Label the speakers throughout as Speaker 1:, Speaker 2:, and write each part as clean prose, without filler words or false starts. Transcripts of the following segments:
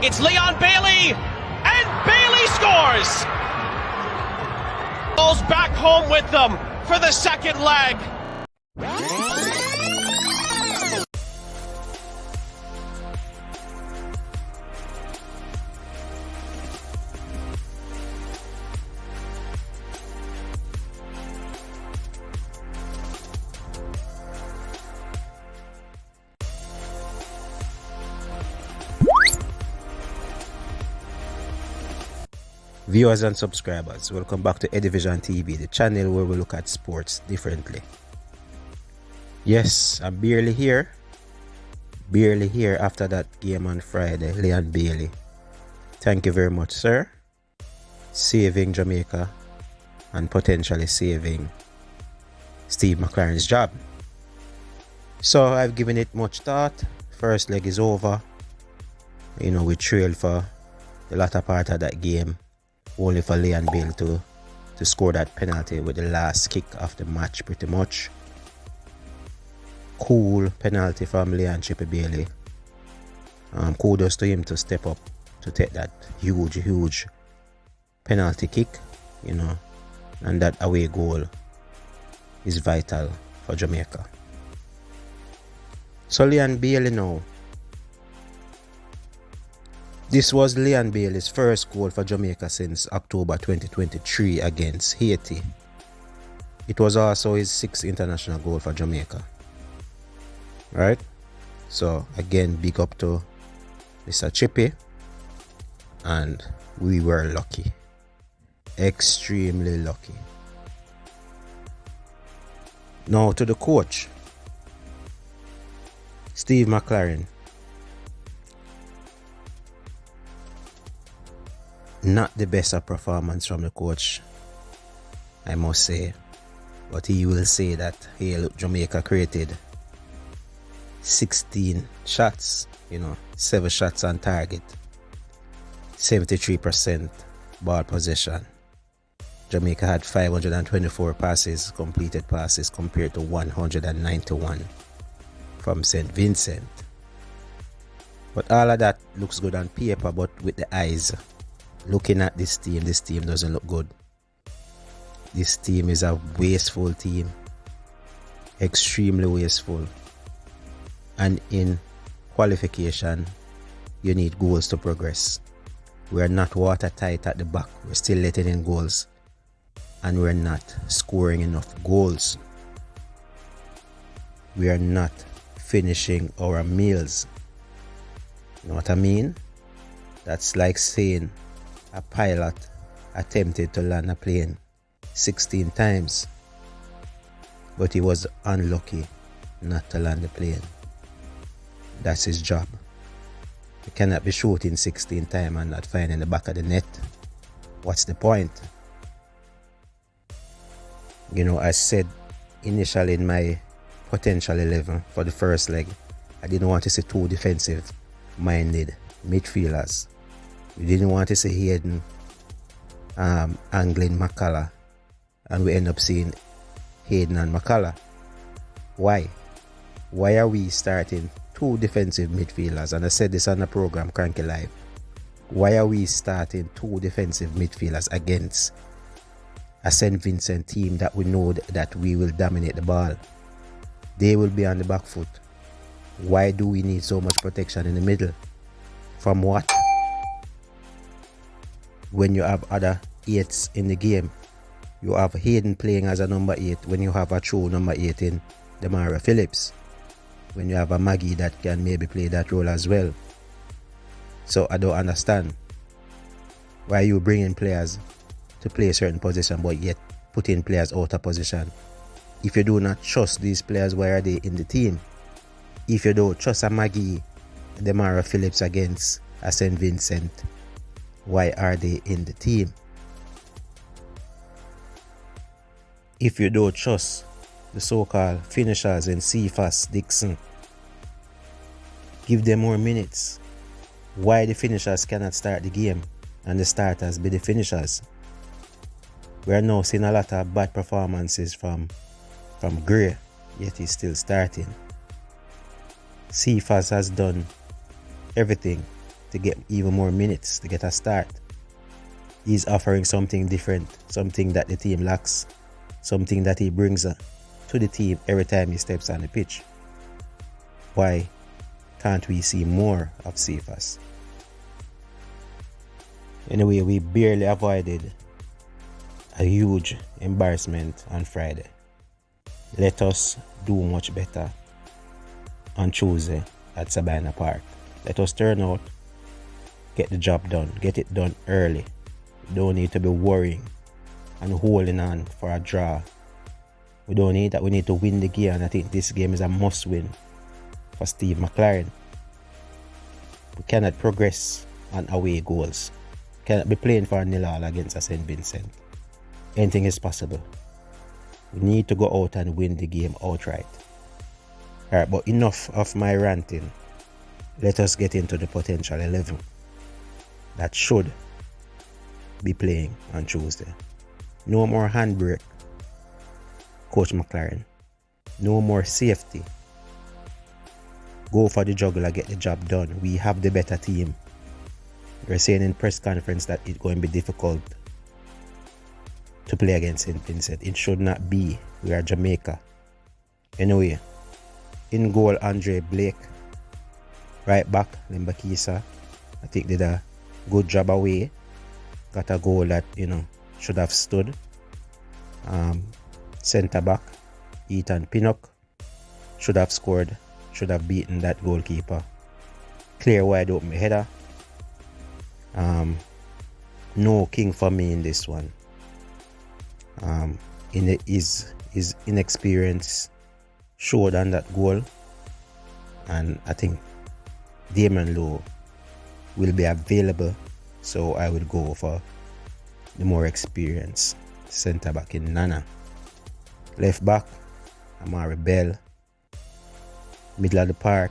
Speaker 1: It's Leon Bailey, and Bailey scores! Ball's back home with them for the second leg.
Speaker 2: Viewers and subscribers, welcome back to Edivision TV, the channel where we look at sports differently. Yes, I'm barely here after that game on Friday. Leon Bailey, thank you very much, sir, saving Jamaica and potentially saving Steve McLaren's job. So I've given it much thought. First leg is over. We trailed for the latter part of that game, only for Leon Bailey to score that penalty with the last kick of the match, pretty much. Cool penalty from Leon Chippy Bailey. Kudos to him to step up to take that huge penalty kick, and that away goal is vital for Jamaica. So Leon Bailey now. This was Leon Bailey's first goal for Jamaica since October 2023 against Haiti. It was also his 6th international goal for Jamaica. Right? So again, big up to Mr. Chippy. And we were lucky. Extremely lucky. Now to the coach, Steve McLaren. Not the best of performance from the coach, I must say. But he will say that, hey, look, Jamaica created 16 shots, 7 shots on target, 73% ball possession. Jamaica had 524 completed passes compared to 191 from St. Vincent. But all of that looks good on paper, but with the eyes, looking at this team doesn't look good. This team is a wasteful team. Extremely wasteful. And in qualification, you need goals to progress. We are not watertight at the back. We're still letting in goals. And we're not scoring enough goals. We are not finishing our meals. You know what I mean? That's like saying a pilot attempted to land a plane 16 times, but he was unlucky not to land the plane. That's his job. You cannot be shooting 16 times and not finding the back of the net. What's the point? I said initially in my potential 11 for the first leg, I didn't want to see 2 defensive-minded midfielders. We didn't want to see Hayden angling McCullough, and we end up seeing Hayden and McCullough. Why? Why are we starting 2 defensive midfielders? And I said this on the program Cranky Live. Why are we starting 2 defensive midfielders against a St. Vincent team that we know that we will dominate the ball? They will be on the back foot. Why do we need so much protection in the middle? From what? When you have other 8s in the game, you have Hayden playing as a number 8 when you have a true number 8 in Demara Phillips. When you have a Maggie that can maybe play that role as well. So I don't understand why you bringing players to play a certain position but yet putting players out of position. If you do not trust these players, why are they in the team? If you don't trust a Maggie, Demara Phillips against a St. Vincent, why are they in the team? If you don't trust the so-called finishers in CEPHAS, Dixon, give them more minutes. Why the finishers cannot start the game and the starters be the finishers? We are now seeing a lot of bad performances from Gray, yet he's still starting. CEPHAS has done everything to get even more minutes, to get a start. He's offering something different, something that the team lacks, something that he brings to the team every time he steps on the pitch. Why can't we see more of CEPHAS? Anyway, we barely avoided a huge embarrassment on Friday. Let us do much better on Tuesday at Sabina Park. Let us turn out, get the job done, get it done early. We don't need to be worrying and holding on for a draw. We don't need that. We need to win the game, and I think this game is a must win for Steve McLaren. We cannot progress on away goals. We cannot be playing for a 0-0 against a St. Vincent. Anything is possible. We need to go out and win the game outright. Alright, but enough of my ranting. Let us get into the potential 11 that should be playing on Tuesday. No more handbrake, Coach McLaren. No more safety. Go for the juggler, get the job done. We have the better team. You're saying in press conference that it's going to be difficult to play against St. Vincent. It should not be. We are Jamaica. Anyway, in goal, Andre Blake. Right back, Limbakisa, I think did a good job away. Got a goal that, should have stood. Centre back, Ethan Pinnock, should have scored, should have beaten that goalkeeper. Clear wide open header. No king for me in this one. His inexperience showed on that goal, and I think Damon Lowe will be available, so I would go for the more experienced centre back in Nana. Left back, Amari Bell. Middle of the park,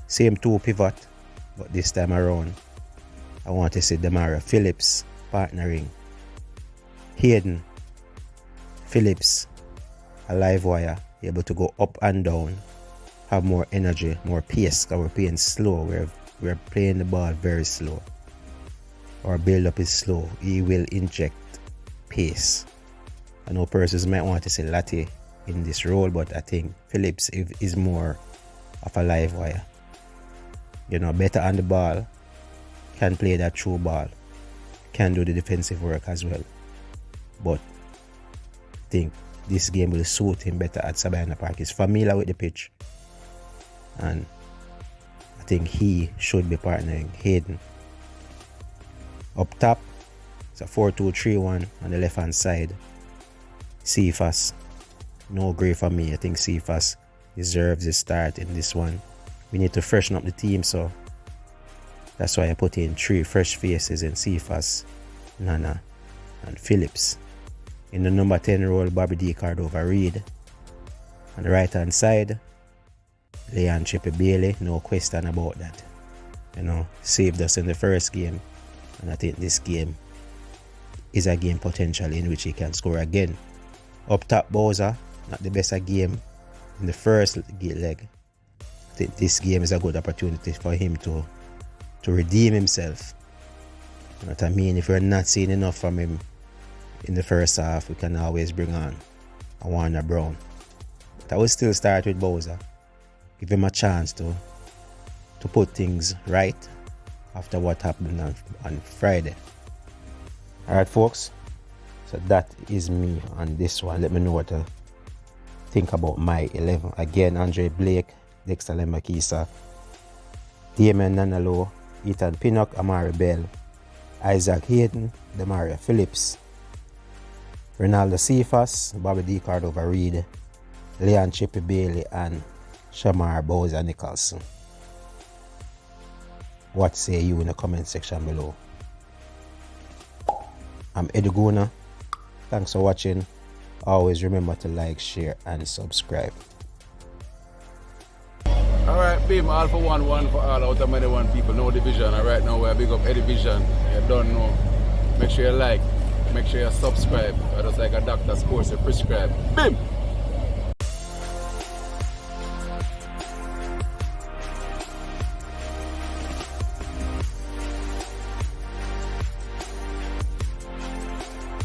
Speaker 2: same two pivot, but this time around I want to see Demaria Phillips partnering Hayden Phillips, a live wire, able to go up and down, have more energy, more pace, because we're playing slow. We're playing the ball very slow. Our build up is slow. He will inject pace. I know persons might want to say Latte in this role, but I think Phillips is more of a live wire. Better on the ball, can play that through ball, can do the defensive work as well. But I think this game will suit him better at Sabina Park. He's familiar with the pitch, and I think he should be partnering Hayden. Up top, it's a 4-2-3-1 on the left hand side. CEPHAS, no grey for me. I think CEPHAS deserves a start in this one. We need to freshen up the team, so that's why I put in 3 fresh faces in CEPHAS, Nana, and Phillips. In the number 10 role, Bobby D. Cardova-Reid. On the right hand side, Leon Chippy Bailey, no question about that. Saved us in the first game, and I think this game is a game potential in which he can score again. Up top, Bowser, not the best game in the first leg. I think this game is a good opportunity for him to redeem himself. You know what I mean? If we're not seeing enough from him in the first half, we can always bring on a Warner Brown. But I will still start with Bowser. Give him a chance to put things right after what happened on Friday. Alright, folks. So that is me on this one. Let me know what to think about my 11. Again, Andre Blake, Dexter Lembakisa, Damon Nanalo, Ethan Pinnock, Amari Bell, Isaac Hayden, Demaria Phillips, Ronaldo CEPHAS, Bobby D. Cardova-Reid, Leon Chippy Bailey, and Shamar Bowser Nicholson. What say you in the comment section below? I'm Eddie Guna. Thanks for watching. Always remember to like, share, and subscribe.
Speaker 3: Alright, beam all for one for all out of many one people, no division. And right now we're big up Eddie Vision. You don't know. Make sure you like, make sure you subscribe. Just like a doctor sports you prescribe. Bim!